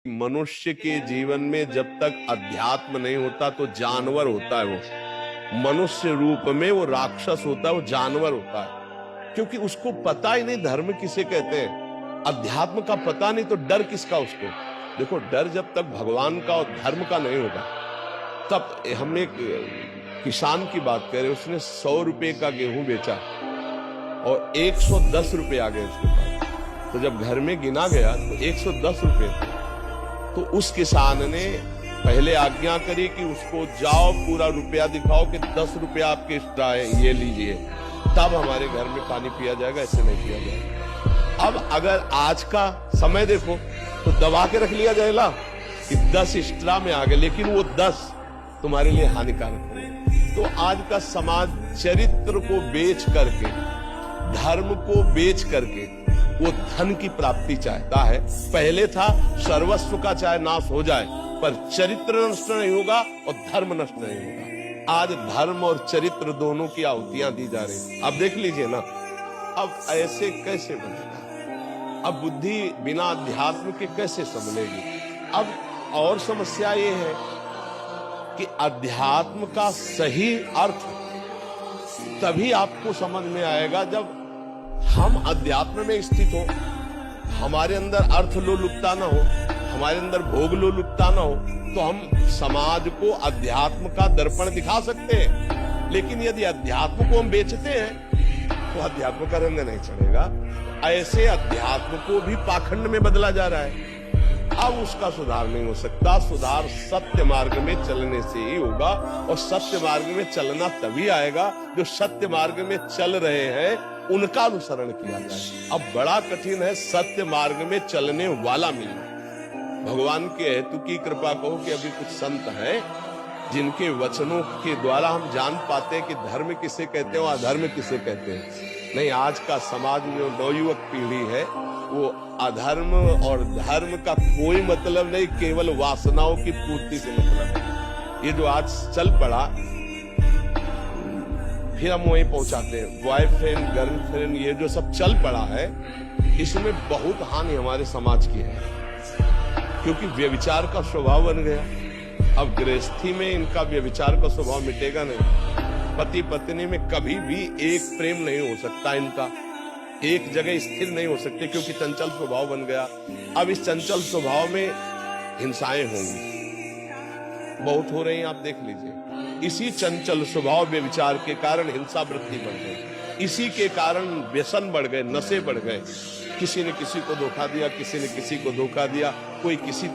मनुष्य के जीवन में जब तक अध्यात्म नहीं होता तो जानवर होता है। वो मनुष्य रूप में वो राक्षस होता है, वो जानवर होता है, क्योंकि उसको पता ही नहीं धर्म किसे कहते हैं, अध्यात्म का पता नहीं, तो डर किसका उसको। देखो, डर जब तक भगवान का और धर्म का नहीं होगा तब। हम एक किसान की बात करें, उसने 100 रुपए का गेहूं बेचा और 110 रुपए आ गए उसके पास। तो जब घर में गिना गया तो 110 रुपए थे। तो उस किसान ने पहले आज्ञा करी कि उसको जाओ पूरा रुपया दिखाओ कि 10 रुपया आपके एक्स्ट्रा है, ये लीजिए, तब हमारे घर में पानी पिया जाएगा, ऐसे नहीं पिया जाएगा। अब अगर आज का समय देखो तो दबा के रख लिया जाएगा कि 10 एक्स्ट्रा में आ गए, लेकिन वो 10 तुम्हारे लिए हानिकारक है। तो आज का समाज चरित्र को बेच करके, धर्म को बेच करके वो धन की प्राप्ति चाहता है। पहले था सर्वस्व का चाहे नाश हो जाए पर चरित्र नष्ट नहीं होगा और धर्म नष्ट नहीं होगा। आज धर्म और चरित्र दोनों की आहुतियां दी जा रही। अब देख लीजिए ना, अब ऐसे कैसे बनेगा? अब बुद्धि बिना अध्यात्म के कैसे संभलेगी? अब और समस्या ये है कि अध्यात्म का सही अर्थ तभी आपको समझ में आएगा जब हम अध्यात्म में स्थित हो, हमारे अंदर अर्थ लोलुपता ना हो, हमारे अंदर भोग लोलुपता ना हो, तो हम समाज को अध्यात्म का दर्पण दिखा सकते हैं। लेकिन यदि अध्यात्म को हम बेचते हैं तो अध्यात्म का रंग नहीं चढ़ेगा। ऐसे अध्यात्म को भी पाखंड में बदला जा रहा है। अब उसका सुधार नहीं हो सकता। सुधार सत्य मार्ग में चलने से ही होगा, और सत्य मार्ग में चलना तभी आएगा जो सत्य मार्ग में चल रहे हैं उनका अनुसरण किया जाए। अब बड़ा कठिन है सत्य मार्ग में चलने वाला मिलना। भगवान के हेतु की कृपा कहो कि अभी कुछ संत हैं जिनके वचनों के द्वारा हम जान पाते हैं कि धर्म किसे कहते हैं और अधर्म किसे कहते हैं। नहीं, आज का समाज में जो नवयुवक पीढ़ी है वो अधर्म और धर्म का कोई मतलब नहीं, केवल वासनाओं की पूर्ति से मतलब है। ये जो आज चल पड़ा, फिर हम वहीं पहुंचाते हैं, बॉयफ्रेंड गर्लफ्रेंड, ये जो सब चल पड़ा है, इसमें बहुत हानि हमारे समाज की है, क्योंकि व्यभिचार का स्वभाव बन गया। अब गृहस्थी में इनका व्यभिचार का स्वभाव मिटेगा नहीं। पति पत्नी में कभी भी एक प्रेम नहीं हो सकता, इनका एक जगह स्थिर नहीं हो सकते, क्योंकि चंचल स्वभाव बन गया। अब इस चंचल स्वभाव में हिंसाएं होंगी, बहुत हो रही हैं, आप देख लीजिए। इसी चंचल स्वभाव व्यभिचार के कारण हिंसा वृत्ति बढ़ गई, इसी के कारण व्यसन बढ़ गए, नशे बढ़ गए। किसी ने किसी को धोखा दिया, किसी ने किसी को धोखा दिया, कोई किसी